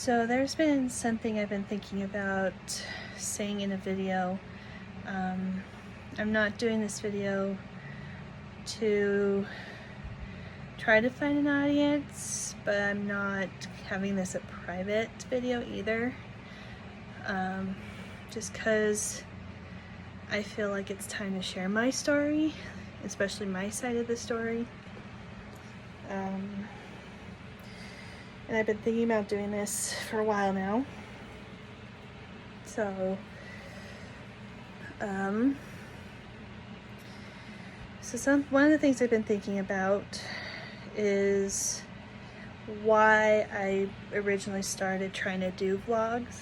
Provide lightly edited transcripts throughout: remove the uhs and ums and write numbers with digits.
So there's been something I've been thinking about saying in a video. I'm not doing this video to try to find an audience, but I'm not having this a private video either. Just because I feel like it's time to share my story, especially my side of the story. And I've been thinking about doing this for a while now. So, one of the things I've been thinking about is why I originally started trying to do vlogs.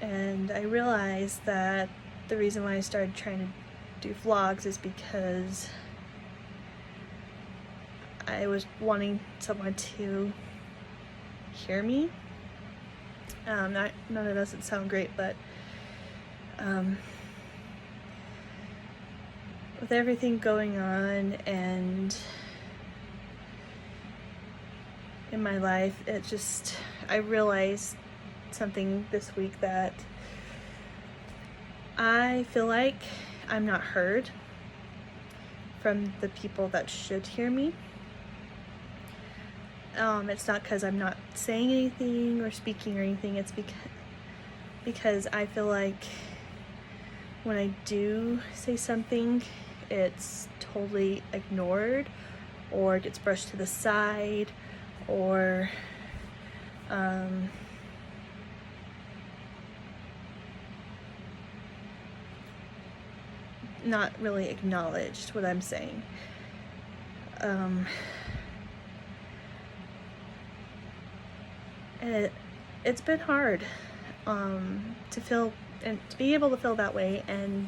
And I realized that the reason why I started trying to do vlogs is because I was wanting someone to hear me. That doesn't sound great, but with everything going on and in my life, I realized something this week that I feel like I'm not heard from the people that should hear me. It's not because I'm not saying anything or speaking or anything. It's because I feel like when I do say something, it's totally ignored or gets brushed to the side or not really acknowledged what I'm saying. And it's been hard to feel and to be able to feel that way, and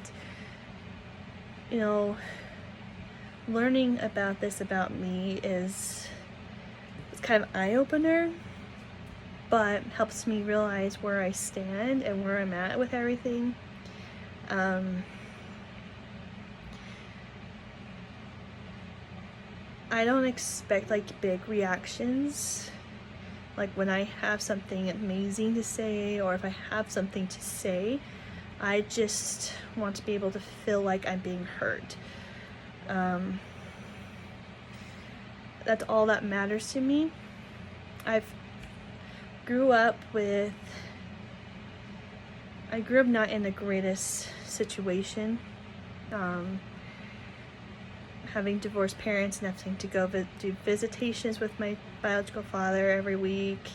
learning about this about me is kind of eye-opener, but helps me realize where I stand and where I'm at with everything. I don't expect big reactions. Like when I have something amazing to say, or if I have something to say, I just want to be able to feel like I'm being heard. That's all that matters to me. I grew up not in the greatest situation. Having divorced parents and having to go do visitations with my biological father every week,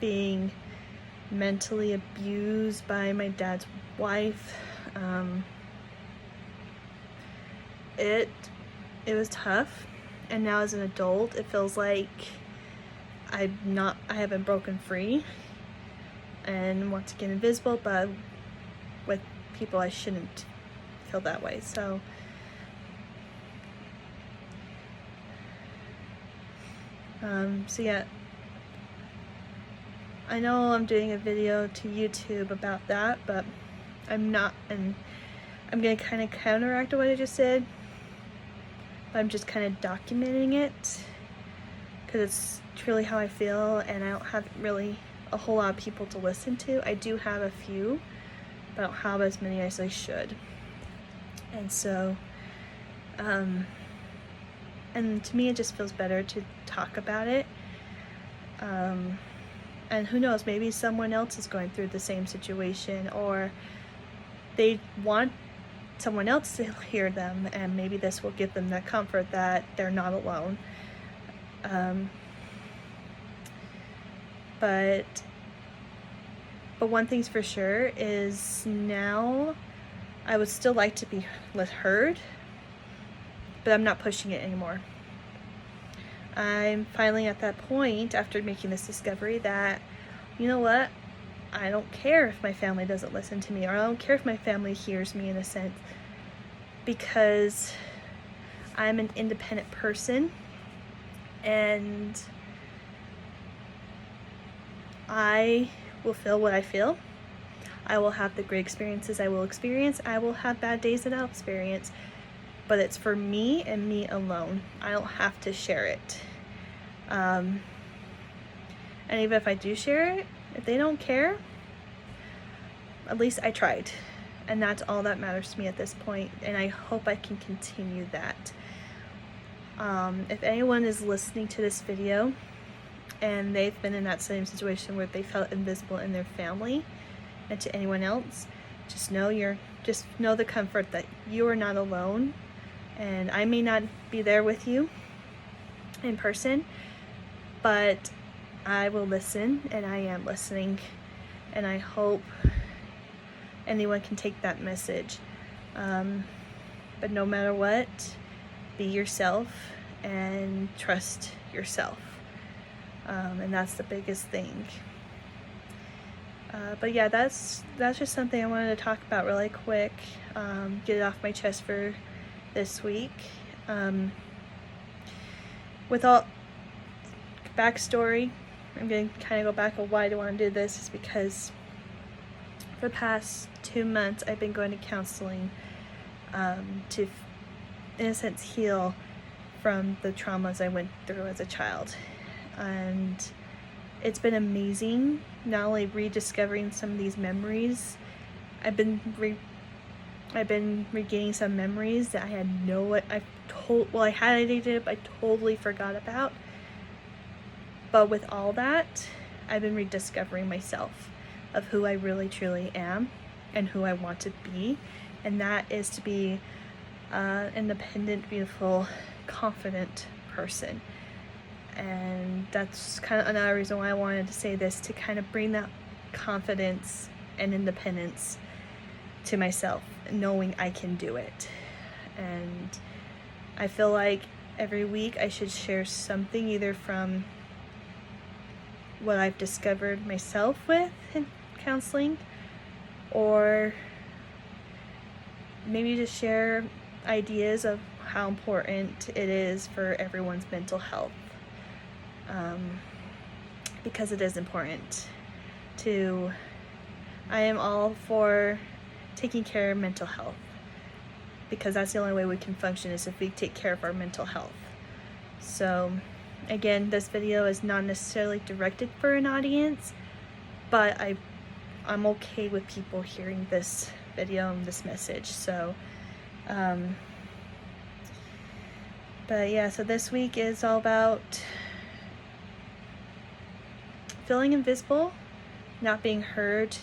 being mentally abused by my dad's wife. It was tough, and now as an adult, it feels like I haven't broken free, and once again invisible, but with people I shouldn't feel that way. So yeah, I know I'm doing a video to YouTube about that, but I'm not, and I'm gonna kind of counteract what I just said. But I'm just kind of documenting it because it's truly how I feel, and I don't have really a whole lot of people to listen to. I do have a few, but I don't have as many as I should. And so, and to me, it just feels better to talk about it. And who knows, maybe someone else is going through the same situation, or they want someone else to hear them, and maybe this will give them that comfort that they're not alone. But one thing's for sure is now I would still like to be heard, but I'm not pushing it anymore. I'm finally at that point after making this discovery that, you know what, I don't care if my family doesn't listen to me, or I don't care if my family hears me, in a sense, because I'm an independent person and I will feel what I feel. I will have the great experiences I will experience. I will have bad days that I'll experience. but it's for me and me alone. I don't have to share it. And even if I do share it, if they don't care, at least I tried. And that's all that matters to me at this point, and I hope I can continue that. If anyone is listening to this video and they've been in that same situation where they felt invisible in their family and to anyone else, just know the comfort that you are not alone. And I may not be there with you in person, but I will listen, and I am listening, and I hope anyone can take that message. But no matter what, be yourself and trust yourself. And that's the biggest thing. But yeah, that's just something I wanted to talk about really quick. Get it off my chest for this week. With all backstory, I'm going to kind of go back on why I want to do this, is because for the past 2 months I've been going to counseling to, in a sense, heal from the traumas I went through as a child. And it's been amazing, not only rediscovering some of these memories. I've been regaining some memories that I had I had it, but I totally forgot about. But with all that, I've been rediscovering myself, of who I really truly am and who I want to be. And that is to be an independent, beautiful, confident person. And that's kind of another reason why I wanted to say this, to kind of bring that confidence and independence to myself, knowing I can do it. And I feel like every week I should share something, either from what I've discovered myself with in counseling, or maybe just share ideas of how important it is for everyone's mental health. Because it is important I am all for taking care of mental health, because that's the only way we can function, is if we take care of our mental health. So again, this video is not necessarily directed for an audience, but I'm okay with people hearing this video and this message. So but yeah, so this week is all about feeling invisible, not being heard,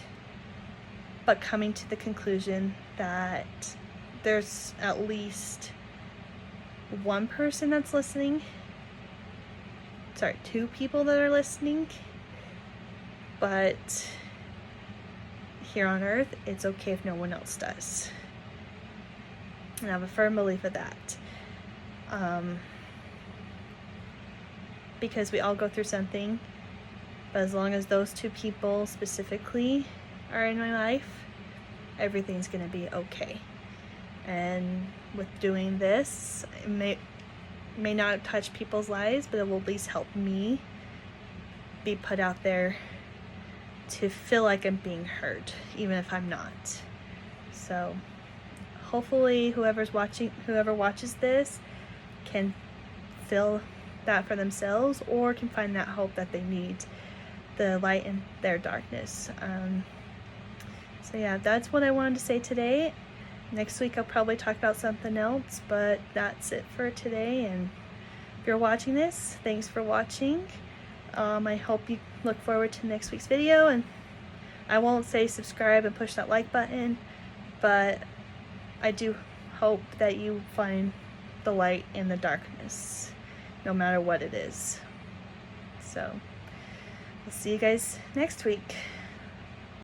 but coming to the conclusion that there's at least one person that's listening. Sorry, 2 people that are listening. But here on earth, it's okay if no one else does. And I have a firm belief of that. Because we all go through something. But as long as those 2 people specifically are in my life, everything's going to be okay. And with doing this, it may not touch people's lives, but it will at least help me be put out there to feel like I'm being heard, even if I'm not. So hopefully whoever watches this can feel that for themselves, or can find that hope that they need, the light in their darkness. So yeah, that's what I wanted to say today. Next week I'll probably talk about something else, but that's it for today. And if you're watching this, thanks for watching. I hope you look forward to next week's video, and I won't say subscribe and push that like button, but I do hope that you find the light in the darkness, no matter what it is. So I'll see you guys next week.